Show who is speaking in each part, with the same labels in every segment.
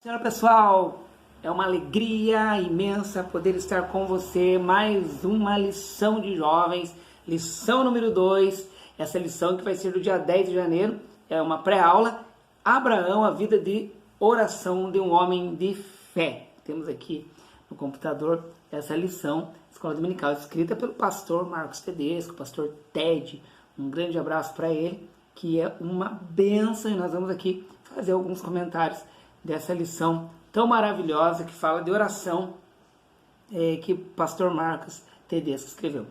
Speaker 1: Senhora pessoal, é uma alegria imensa poder estar com você, mais uma lição de jovens, lição número 2, essa lição que vai ser do dia 10 de janeiro, é uma pré-aula, Abraão, a vida de oração de um homem de fé. Temos aqui no computador essa lição, Escola Dominical, escrita pelo pastor Marcos Tedesco, pastor Ted, um grande abraço para ele, que é uma bênção, e nós vamos aqui fazer alguns comentários dessa lição tão maravilhosa que fala de oração que o pastor Marcos Tedesco escreveu.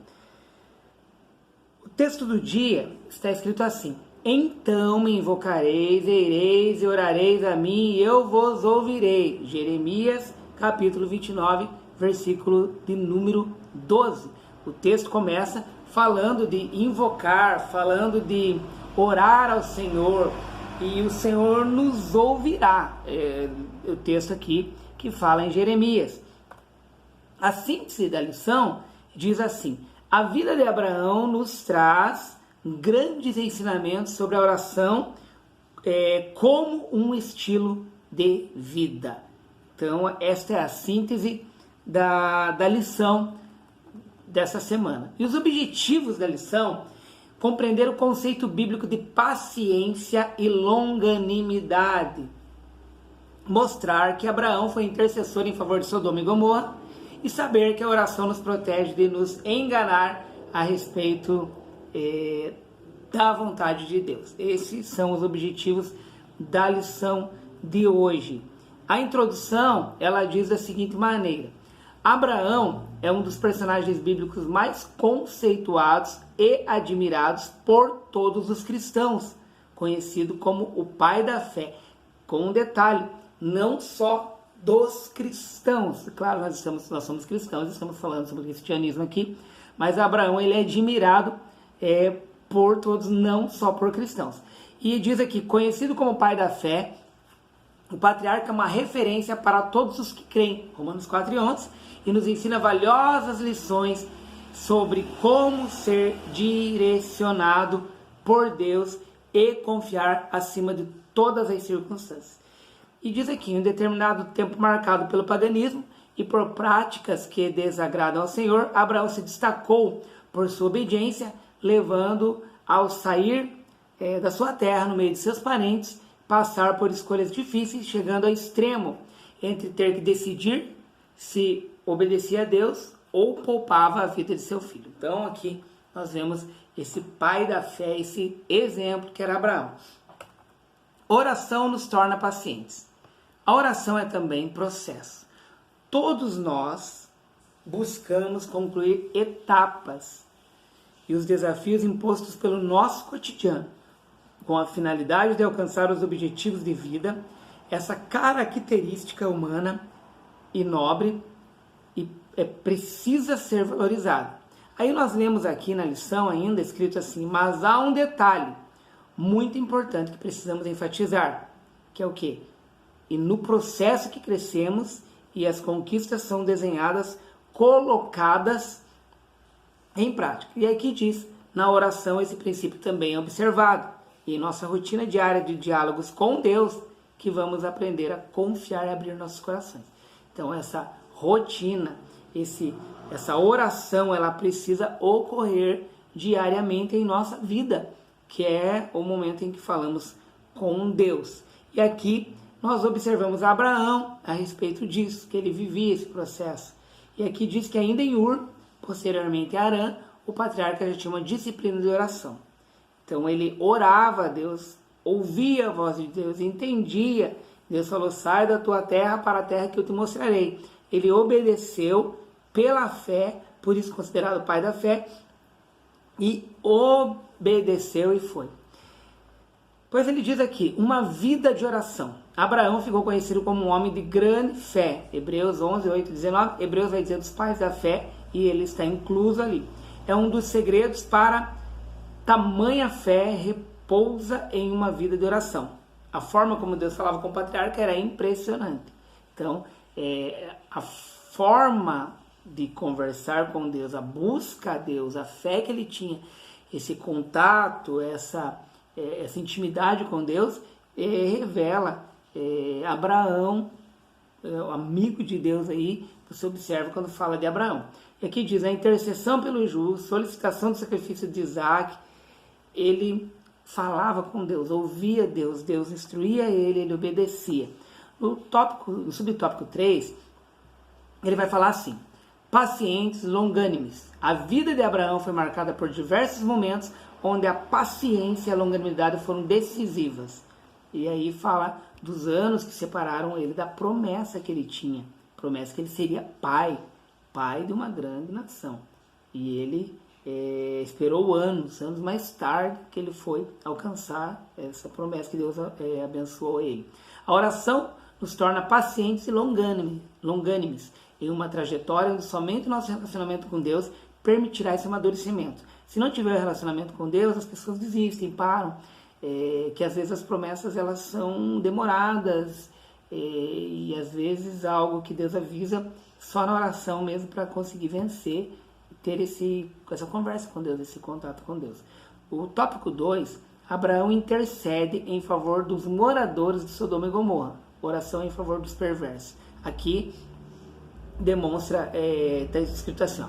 Speaker 1: O texto do dia está escrito assim: então me invocareis, ireis e orareis a mim e eu vos ouvirei. Jeremias capítulo 29, versículo de número 12. O texto começa falando de invocar, falando de orar ao Senhor, e o Senhor nos ouvirá. O texto aqui que fala em Jeremias. A síntese da lição diz assim: a vida de Abraão nos traz grandes ensinamentos sobre a oração como um estilo de vida. Então, esta é a síntese da lição dessa semana. E os objetivos da lição: compreender o conceito bíblico de paciência e longanimidade, mostrar que Abraão foi intercessor em favor de Sodoma e Gomorra e saber que a oração nos protege de nos enganar a respeito da vontade de Deus. Esses são os objetivos da lição de hoje. A introdução, ela diz da seguinte maneira: Abraão é um dos personagens bíblicos mais conceituados e admirados por todos os cristãos, conhecido como o pai da fé. Com um detalhe, não só dos cristãos. Claro, nós somos cristãos, estamos falando sobre o cristianismo aqui, mas Abraão ele é admirado por todos, não só por cristãos. E diz aqui, conhecido como pai da fé, o patriarca é uma referência para todos os que creem, Romanos 4:11, e nos ensina valiosas lições sobre como ser direcionado por Deus e confiar acima de todas as circunstâncias. E diz aqui, em um determinado tempo marcado pelo paganismo e por práticas que desagradam ao Senhor, Abraão se destacou por sua obediência, levando ao sair da sua terra, no meio de seus parentes, passar por escolhas difíceis, chegando ao extremo entre ter que decidir se obedecia a Deus ou poupava a vida de seu filho. Então aqui nós vemos esse pai da fé, esse exemplo que era Abraão. Oração nos torna pacientes. A oração é também processo. Todos nós buscamos concluir etapas e os desafios impostos pelo nosso cotidiano, com a finalidade de alcançar os objetivos de vida. Essa característica humana e nobre precisa ser valorizada. Aí nós lemos aqui na lição ainda escrito assim: mas há um detalhe muito importante que precisamos enfatizar, que é o quê? E no processo que crescemos e as conquistas são desenhadas, colocadas em prática. E aqui diz, na oração esse princípio também é observado. E em nossa rotina diária de diálogos com Deus, que vamos aprender a confiar e abrir nossos corações. Então essa rotina, essa oração, ela precisa ocorrer diariamente em nossa vida, que é o momento em que falamos com Deus. E aqui nós observamos Abraão a respeito disso, que ele vivia esse processo. E aqui diz que ainda em Ur, posteriormente em Harã, o patriarca já tinha uma disciplina de oração. Então ele orava a Deus, ouvia a voz de Deus, entendia. Deus falou: sai da tua terra para a terra que eu te mostrarei. Ele obedeceu pela fé, por isso considerado pai da fé, e obedeceu e foi. Pois ele diz aqui, uma vida de oração. Abraão ficou conhecido como um homem de grande fé. Hebreus 11, 8, 19. Hebreus vai dizer dos pais da fé, e ele está incluso ali. É um dos segredos para tamanha fé repousa em uma vida de oração. A forma como Deus falava com o patriarca era impressionante. Então, a forma de conversar com Deus, a busca a Deus, a fé que ele tinha, esse contato, essa intimidade com Deus, revela Abraão o amigo de Deus aí, você observa quando fala de Abraão. E aqui diz, a intercessão pelo justo, solicitação do sacrifício de Isaac, ele falava com Deus, ouvia Deus, Deus instruía ele obedecia. No subtópico 3, ele vai falar assim, pacientes, longânimes. A vida de Abraão foi marcada por diversos momentos onde a paciência e a longanimidade foram decisivas. E aí fala dos anos que separaram ele da promessa que ele tinha. Promessa que ele seria pai de uma grande nação. E ele esperou anos mais tarde que ele foi alcançar essa promessa que Deus abençoou ele. A oração nos torna pacientes e longânimes em uma trajetória onde somente o nosso relacionamento com Deus permitirá esse amadurecimento. Se não tiver relacionamento com Deus, as pessoas desistem, param, que às vezes as promessas elas são demoradas e às vezes algo que Deus avisa só na oração mesmo para conseguir vencer, ter essa conversa com Deus, esse contato com Deus. O tópico 2, Abraão intercede em favor dos moradores de Sodoma e Gomorra, oração em favor dos perversos. Aqui demonstra, está escrito assim, ó,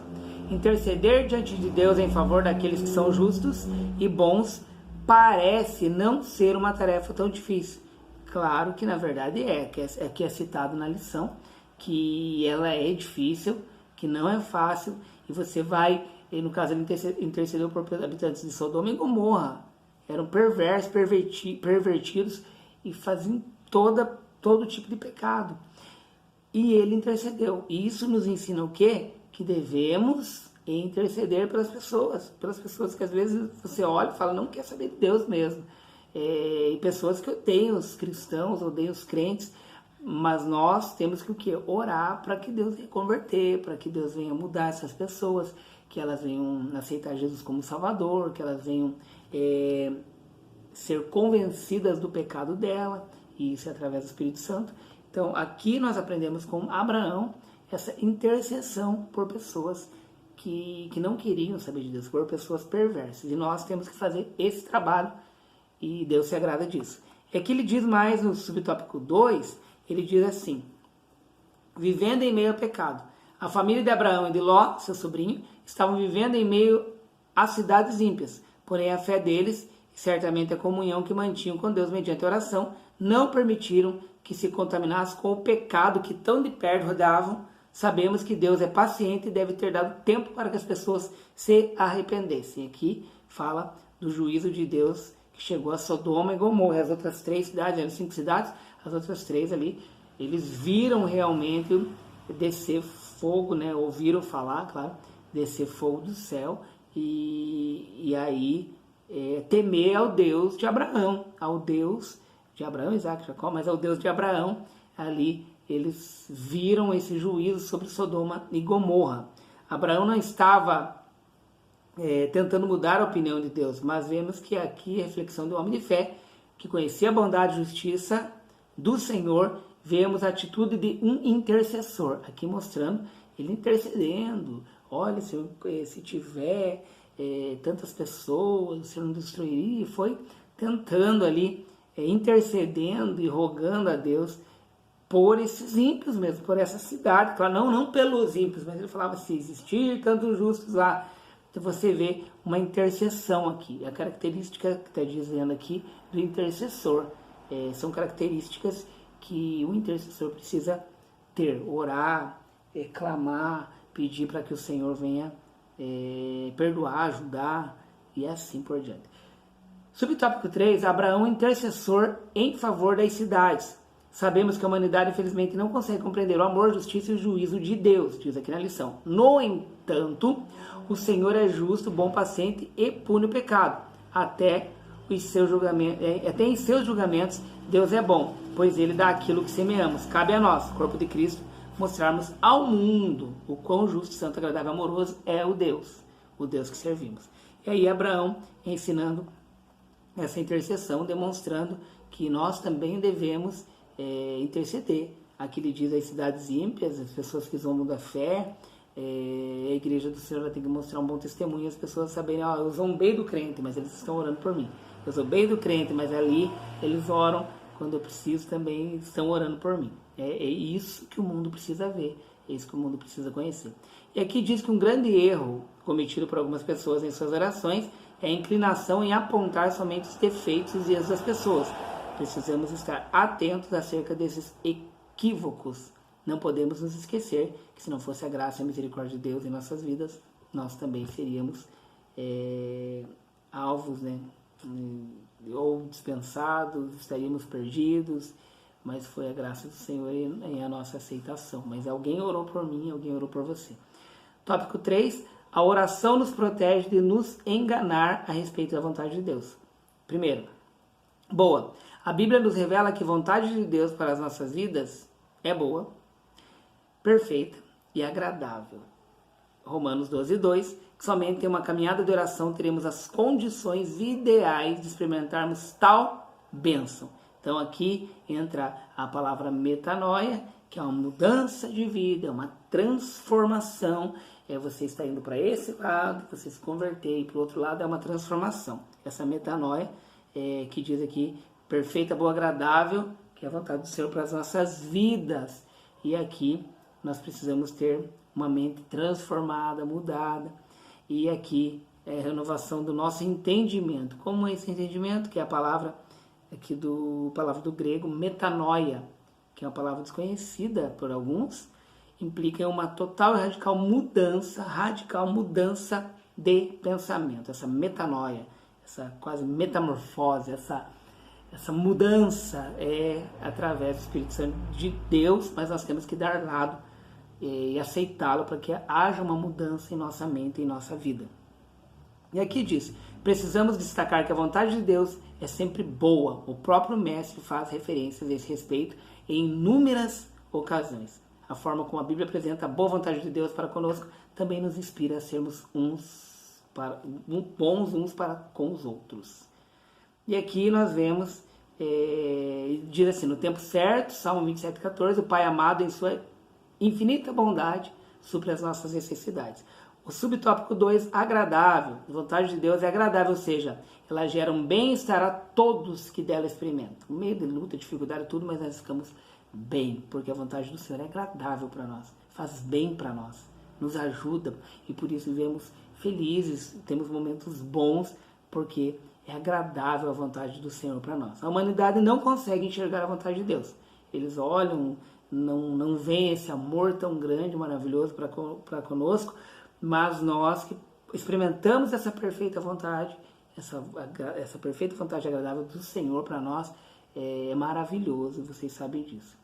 Speaker 1: interceder diante de Deus em favor daqueles que são justos e bons parece não ser uma tarefa tão difícil. Claro que na verdade que é citado na lição, que ela é difícil, que não é fácil, e você vai, no caso ele intercedeu por habitantes de Sodoma e Gomorra, eram perversos, pervertidos e faziam todo tipo de pecado. E ele intercedeu. E isso nos ensina o quê? Que devemos interceder pelas pessoas que às vezes você olha e fala, não quer saber de Deus mesmo. E pessoas que odeiam os cristãos, odeiam os crentes, mas nós temos que o quê? Orar para que Deus venha converter, para que Deus venha mudar essas pessoas, que elas venham aceitar Jesus como Salvador, que elas venham ser convencidas do pecado dela, e isso é através do Espírito Santo. Então, aqui nós aprendemos com Abraão essa intercessão por pessoas que não queriam saber de Deus, por pessoas perversas. E nós temos que fazer esse trabalho e Deus se agrada disso. É que ele diz mais no subtópico 2, ele diz assim, vivendo em meio ao pecado. A família de Abraão e de Ló, seu sobrinho, estavam vivendo em meio às cidades ímpias. Porém, a fé deles, e certamente a comunhão que mantinham com Deus mediante a oração, não permitiram que se contaminasse com o pecado que tão de perto rodavam. Sabemos que Deus é paciente e deve ter dado tempo para que as pessoas se arrependessem. Aqui fala do juízo de Deus que chegou a Sodoma e Gomorra. As outras 3 cidades, eram 5 cidades, as outras 3 ali, eles viram realmente descer fogo, né? Ouviram falar, claro, descer fogo do céu e aí temer ao Deus de Abraão, ao Deus de Abraão, Isaac, Jacó, mas ao Deus de Abraão. Ali eles viram esse juízo sobre Sodoma e Gomorra. Abraão não estava tentando mudar a opinião de Deus, mas vemos que aqui a reflexão do homem de fé, que conhecia a bondade e justiça do Senhor, vemos a atitude de um intercessor, aqui mostrando ele intercedendo. Olha, Senhor, se tiver tantas pessoas, o Senhor não destruiria, e foi tentando ali, intercedendo e rogando a Deus por esses ímpios mesmo, por essa cidade, claro, não pelos ímpios, mas ele falava, se existir tantos justos lá. Então você vê uma intercessão aqui, a característica que está dizendo aqui do intercessor, são características que o intercessor precisa ter, orar, clamar, pedir para que o Senhor venha perdoar, ajudar e assim por diante. Subtópico 3, Abraão intercessor em favor das cidades. Sabemos que a humanidade, infelizmente, não consegue compreender o amor, justiça e o juízo de Deus, diz aqui na lição. No entanto, o Senhor é justo, bom, paciente e pune o pecado. Até em seus julgamentos, Deus é bom, pois Ele dá aquilo que semeamos. Cabe a nós, corpo de Cristo, mostrarmos ao mundo o quão justo, santo, agradável e amoroso é o Deus que servimos. E aí Abraão ensinando essa intercessão, demonstrando que nós também devemos interceder. Aqui ele diz as cidades ímpias, as pessoas que zombam da fé, a igreja do Senhor tem que mostrar um bom testemunho, as pessoas saberem, eu zombei do crente, mas eles estão orando por mim. Eu zombei do crente, mas ali eles oram, quando eu preciso também estão orando por mim. É isso que o mundo precisa ver, é isso que o mundo precisa conhecer. E aqui diz que um grande erro cometido por algumas pessoas em suas orações é a inclinação em apontar somente os defeitos e erros das pessoas. Precisamos estar atentos acerca desses equívocos. Não podemos nos esquecer que se não fosse a graça e a misericórdia de Deus em nossas vidas, nós também seríamos alvos, né? Ou dispensados, estaríamos perdidos, mas foi a graça do Senhor e a nossa aceitação. Mas alguém orou por mim, alguém orou por você. Tópico 3, a oração nos protege de nos enganar a respeito da vontade de Deus. Primeiro, boa. A Bíblia nos revela que a vontade de Deus para as nossas vidas é boa, perfeita e agradável. Romanos 12:2, que somente em uma caminhada de oração teremos as condições ideais de experimentarmos tal bênção. Então aqui entra a palavra metanoia, que é uma mudança de vida, é uma transformação. Você está indo para esse lado, você se converter, e para o outro lado é uma transformação. Essa metanoia que diz aqui, perfeita, boa, agradável, que é a vontade do Senhor para as nossas vidas. E aqui nós precisamos ter uma mente transformada, mudada. E aqui é a renovação do nosso entendimento. Como é esse entendimento? Que é a palavra aqui palavra do grego, metanoia, que é uma palavra desconhecida por alguns, implica em uma total e radical mudança de pensamento. Essa metanoia, essa quase metamorfose, essa mudança é através do Espírito Santo de Deus, mas nós temos que dar lado e aceitá-lo para que haja uma mudança em nossa mente e em nossa vida. E aqui diz, precisamos destacar que a vontade de Deus é sempre boa. O próprio mestre faz referências a esse respeito em inúmeras ocasiões. A forma como a Bíblia apresenta a boa vontade de Deus para conosco também nos inspira a sermos bons uns para com os outros. E aqui nós vemos, diz assim, no tempo certo, Salmo 27:14, o Pai amado em sua infinita bondade supre as nossas necessidades. O subtópico 2, agradável. A vontade de Deus é agradável, ou seja, ela gera um bem-estar a todos que dela experimentam. No meio de luta, dificuldade, tudo, mas nós ficamos bem, porque a vontade do Senhor é agradável para nós, faz bem para nós, nos ajuda, e por isso vivemos felizes, temos momentos bons, porque é agradável a vontade do Senhor para nós. A humanidade não consegue enxergar a vontade de Deus. Eles olham, não veem esse amor tão grande, maravilhoso para conosco, mas nós que experimentamos essa perfeita vontade, essa perfeita vontade agradável do Senhor para nós, é maravilhoso, vocês sabem disso.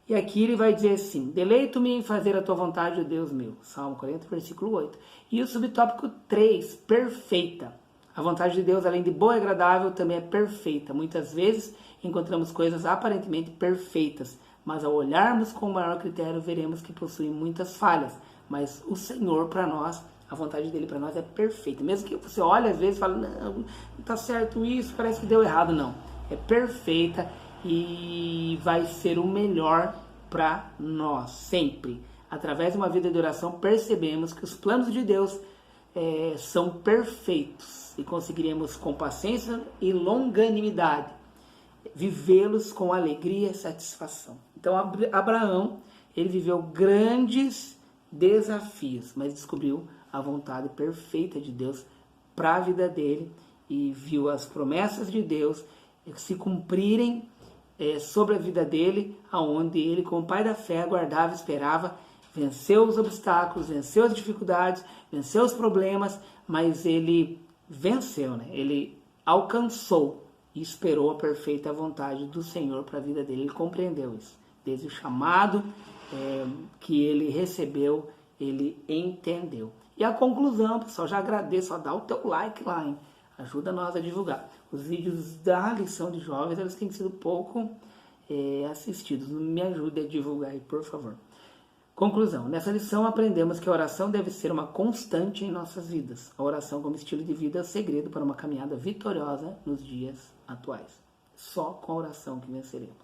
Speaker 1: E aqui ele vai dizer assim, deleito-me em fazer a tua vontade, ó Deus meu. Salmo 40, versículo 8. E o subtópico 3, perfeita. A vontade de Deus, além de boa e agradável, também é perfeita. Muitas vezes encontramos coisas aparentemente perfeitas, mas ao olharmos com o maior critério, veremos que possuem muitas falhas. Mas o Senhor, para nós, a vontade dele para nós é perfeita. Mesmo que você olhe às vezes e fale, não está certo isso, parece que deu errado. Não, é perfeita e vai ser o melhor para nós, sempre. Através de uma vida de oração, percebemos que os planos de Deus são perfeitos e conseguiremos com paciência e longanimidade vivê-los com alegria e satisfação. Então Abraão, ele viveu grandes desafios, mas descobriu a vontade perfeita de Deus para a vida dele e viu as promessas de Deus se cumprirem sobre a vida dele, aonde ele, como pai da fé, aguardava e esperava, venceu os obstáculos, venceu as dificuldades, venceu os problemas, mas ele venceu, né? Ele alcançou e esperou a perfeita vontade do Senhor para a vida dele. Ele compreendeu isso. Desde o chamado que ele recebeu, ele entendeu. E a conclusão, pessoal, já agradeço, dá o teu like lá, hein? Ajuda nós a divulgar. Os vídeos da lição de jovens, eles têm sido pouco assistidos. Me ajude a divulgar aí, por favor. Conclusão. Nessa lição aprendemos que a oração deve ser uma constante em nossas vidas. A oração como estilo de vida é o segredo para uma caminhada vitoriosa nos dias atuais. Só com a oração que venceremos.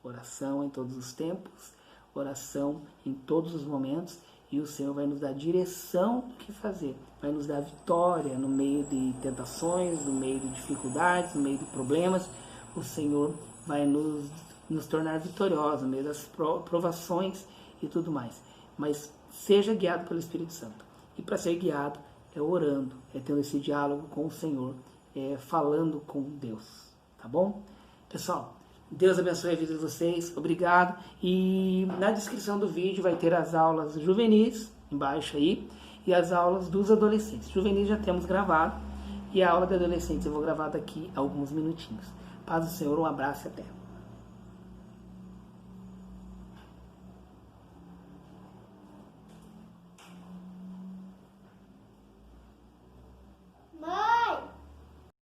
Speaker 1: Oração em todos os tempos, oração em todos os momentos, e o Senhor vai nos dar direção do que fazer. Vai nos dar vitória no meio de tentações, no meio de dificuldades, no meio de problemas. O Senhor vai nos nos tornar vitoriosos no meio das provações e tudo mais. Mas seja guiado pelo Espírito Santo. E para ser guiado é orando, é tendo esse diálogo com o Senhor, é falando com Deus, tá bom? Pessoal, Deus abençoe a vida de vocês, obrigado. E na descrição do vídeo vai ter as aulas juvenis, embaixo aí, e as aulas dos adolescentes. Juvenis já temos gravado, e a aula de adolescentes eu vou gravar daqui a alguns minutinhos. Paz do Senhor, um abraço e até.